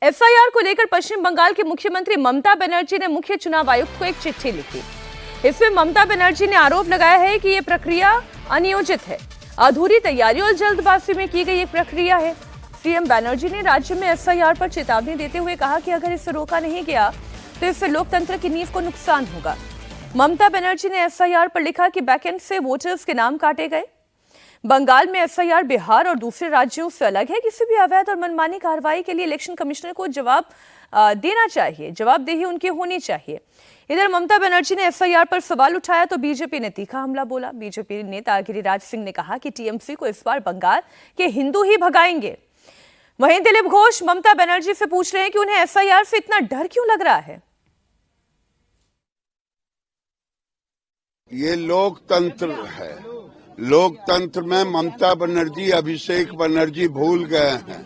FIR को लेकर पश्चिम बंगाल के मुख्यमंत्री ममता बनर्जी ने मुख्य चुनाव आयुक्त को एक चिट्ठी लिखी। इसमें ममता बनर्जी ने आरोप लगाया है कि यह प्रक्रिया अनियोजित है, अधूरी तैयारी और जल्दबाजी में की गई एक प्रक्रिया है। सीएम बनर्जी ने राज्य में एफआईआर पर चेतावनी देते हुए कहा कि अगर इसे रोका नहीं गया तो इससे लोकतंत्र की नींव को नुकसान होगा। ममता बनर्जी ने एफआईआर पर लिखा कि बैकएंड से वोटर्स के नाम काटे गए। बंगाल में एफआईआर बिहार और दूसरे राज्यों से अलग है। किसी भी अवैध और मनमानी कार्रवाई के लिए इलेक्शन कमिश्नर को जवाब देना चाहिए, जवाबदेही उनकी होनी चाहिए। इधर ममता बनर्जी ने एफआईआर पर सवाल उठाया तो बीजेपी ने तीखा हमला बोला। बीजेपी नेता गिरिराज सिंह ने कहा कि टीएमसी को इस बार बंगाल के हिंदू ही भगाएंगे। वहीं दिलीप घोष ममता बनर्जी से पूछ रहे हैं कि उन्हें एफआईआर से इतना डर क्यों लग रहा है। ये लोकतंत्र है। लोकतंत्र में ममता बनर्जी, अभिषेक बनर्जी भूल गए हैं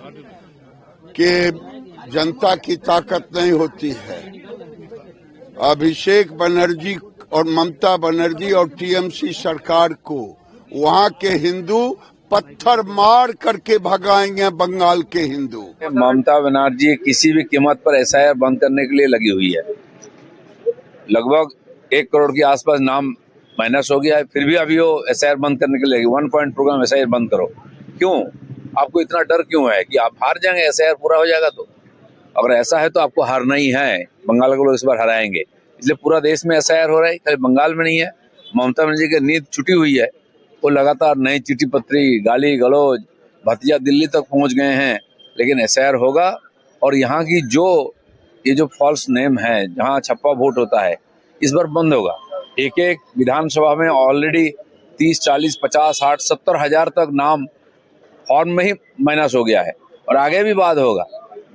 कि जनता की ताकत नहीं होती है। अभिषेक बनर्जी और ममता बनर्जी और टीएमसी सरकार को वहाँ के हिंदू पत्थर मार करके भगाएंगे। बंगाल के हिंदू ममता बनर्जी किसी भी कीमत पर एफआईआर बंद करने के लिए लगी हुई है। लगभग 1 करोड़ के आसपास नाम माइनस हो गया है, फिर भी अभी वो एफआईआर बंद करने के लिए 1 पॉइंट प्रोग्राम एफआईआर बंद करो। क्यों? आपको इतना डर क्यों है कि आप हार जाएंगे? एफआईआर पूरा हो जाएगा तो अगर ऐसा है तो आपको हारना ही है। बंगाल के लोग इस बार हराएंगे, इसलिए पूरा देश में एफआईआर हो रहा है, खाली बंगाल में नहीं है। ममता बनर्जी की नींद छुटी हुई है। वो लगातार नई चिट्ठी पत्री, गाली गलौज, भतीजा दिल्ली तक पहुंच गए हैं, लेकिन एफआईआर होगा। और यहाँ की ये जो फॉल्स नेम है, जहाँ छप्पा वोट होता है, इस बार बंद होगा। एक विधानसभा में ऑलरेडी 30, 40, 50, 60, 70 हजार तक नाम फॉर्म में ही माइनस हो गया है और आगे भी बात होगा।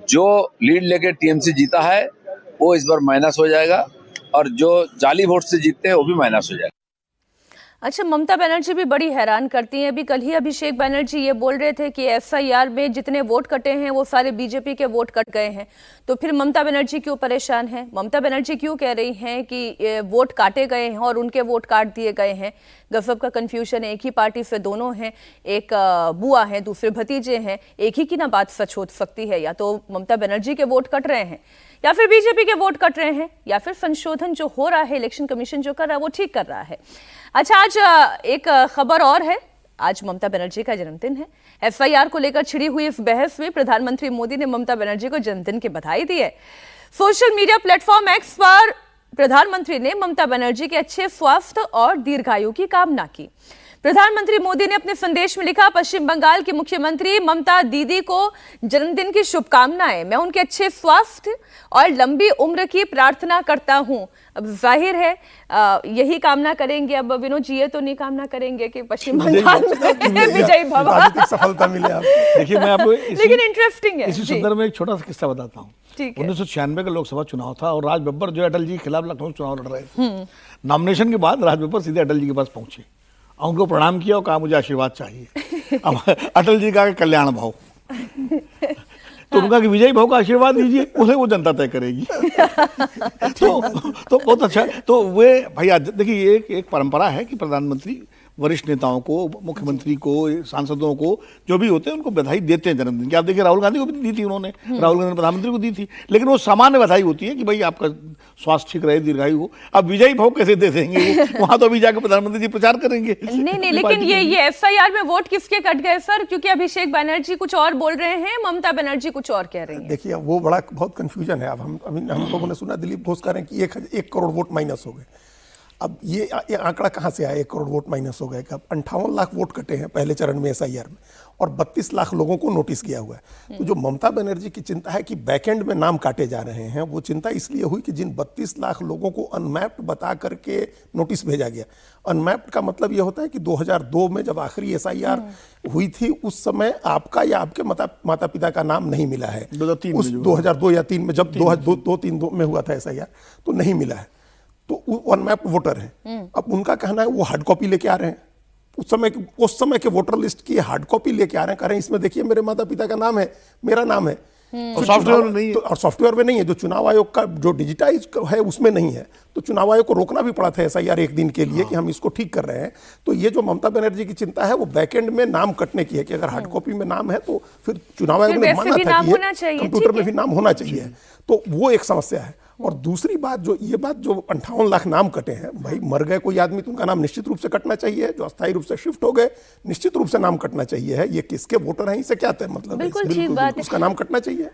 जो लीड लेके टीएमसी जीता है वो इस बार माइनस हो जाएगा और जो जाली वोट से जीतते हैं वो भी माइनस हो जाएगा। अच्छा, ममता बनर्जी भी बड़ी हैरान करती हैं। अभी कल ही अभिषेक बनर्जी ये बोल रहे थे कि एफआईआर में जितने वोट कटे हैं वो सारे बीजेपी के वोट कट गए हैं। तो फिर ममता बनर्जी क्यों परेशान है? ममता बनर्जी क्यों कह रही हैं कि वोट काटे गए हैं और उनके वोट काट दिए गए हैं? गजब का कंफ्यूजन है। एक ही पार्टी से दोनों हैं, एक बुआ है, दूसरे भतीजे हैं। एक ही की ना बात सच हो सकती है। या तो ममता बनर्जी के वोट कट रहे हैं या फिर बीजेपी के वोट कट रहे हैं या फिर संशोधन जो हो रहा है, इलेक्शन कमीशन जो कर रहा है वो ठीक कर रहा है। अच्छा, आज एक खबर और है। आज ममता बनर्जी का जन्मदिन है। एफआईआर को लेकर छिड़ी हुई इस बहस में प्रधानमंत्री मोदी ने ममता बनर्जी को जन्मदिन की बधाई दी है। सोशल मीडिया प्लेटफॉर्म एक्स पर प्रधानमंत्री ने ममता बनर्जी के अच्छे स्वास्थ्य और दीर्घायु की कामना की। प्रधानमंत्री मोदी ने अपने संदेश में लिखा, पश्चिम बंगाल की मुख्यमंत्री ममता दीदी को जन्मदिन की शुभकामनाएं। मैं उनके अच्छे स्वास्थ्य और लंबी उम्र की प्रार्थना करता हूं। अब जाहिर है यही कामना करेंगे। अब विनोद जी ये तो नहीं कामना करेंगे कि पश्चिम बंगाल में विजय भव सफलता मिले। आप देखिए, मैं आपको लेकिन इंटरेस्टिंग है, इसी संदर्भ में एक छोटा सा किस्सा बताता हूँ। 1996 का लोकसभा चुनाव था और राज बब्बर जो अटल जी के खिलाफ लखनऊ चुनाव लड़ रहे थे। नॉमिनेशन के बाद राज बब्बर सीधे अटल जी के पास पहुंचे, उनको प्रणाम किया और कहा मुझे आशीर्वाद चाहिए। अब अटल जी का कल्याण भाव तो उनका कि विजय भाव का आशीर्वाद दीजिए, उसे वो जनता तय करेगी। तो बहुत अच्छा। तो वे भैया देखिए, एक परंपरा है कि प्रधानमंत्री वरिष्ठ नेताओं को, मुख्यमंत्री को, सांसदों को, जो भी होते हैं उनको बधाई देते हैं जन्मदिन की। आप देखिए राहुल गांधी को भी दी थी उन्होंने, राहुल गांधी ने प्रधानमंत्री को दी थी, लेकिन वो सामान्य बधाई होती है कि भाई आपका स्वास्थ्य ठीक रहे, दीर्घायु हो। अब विजयी भाव कैसे दे देंगे? वहां तो अभी जाकर प्रधानमंत्री जी प्रचार करेंगे। नहीं, लेकिन ये एफआईआर में वोट किसके कट गए सर? क्योंकि अभिषेक बनर्जी कुछ और बोल रहे हैं, ममता बनर्जी कुछ और कह रही हैं। देखिए, वो बहुत कंफ्यूजन है। अब हम लोगों ने सुना दिलीप घोष कह रहे हैं कि 1 करोड़ वोट माइनस हो गए। अब ये आंकड़ा कहाँ से आया? 1 करोड़ वोट माइनस हो गए। कब? 58 लाख वोट कटे हैं पहले चरण में एसआईआर में और 32 लाख लोगों को नोटिस किया हुआ है। तो जो ममता बनर्जी की चिंता है कि बैकएंड में नाम काटे जा रहे हैं, वो चिंता इसलिए हुई कि जिन 32 लाख लोगों को अनमैप्ड बता करके नोटिस भेजा गया। अनमैप्ड का मतलब ये होता है कि 2002 में जब आखिरी एसआईआर हुई थी, उस समय आपका या आपके माता पिता का नाम नहीं मिला है। 2002 या 3 में जब 2002-3 में हुआ था एसआईआर, तो नहीं मिला है। तो अनमैप्ड वोटर हैं। अब उनका कहना है वो हार्ड कॉपी लेके आ रहे हैं। उस समय के वोटर लिस्ट की हार्ड कॉपी लेके आ रहे हैं, कह रहे हैं इसमें देखिए मेरे माता पिता का नाम है, मेरा नाम है। और सॉफ्टवेयर में नहीं है। और सॉफ्टवेयर में नहीं है, जो चुनाव आयोग का जो डिजिटाइज है उसमें नहीं है, तो चुनाव आयोग को रोकना भी पड़ा था एसआईआर एक दिन के लिए कि हम इसको ठीक कर रहे हैं। तो ये जो ममता बनर्जी की चिंता है वो बैकएंड में नाम कटने की है कि अगर हार्ड कॉपी में नाम है तो फिर चुनाव आयोग ने वैसे माना भी था नाम कि होना चाहिए, कंप्यूटर ठीक में है। भी नाम होना चाहिए, तो वो एक समस्या है। और दूसरी बात जो 58 लाख नाम कटे हैं, भाई मर गए कोई आदमी तो उनका नाम निश्चित रूप से कटना चाहिए, जो अस्थायी रूप से शिफ्ट हो गए निश्चित रूप से नाम कटना चाहिए है। ये किसके वोटर हैं इससे क्या तय मतलब है? बिल्कुल ठीक बात है। उसका नाम कटना चाहिए।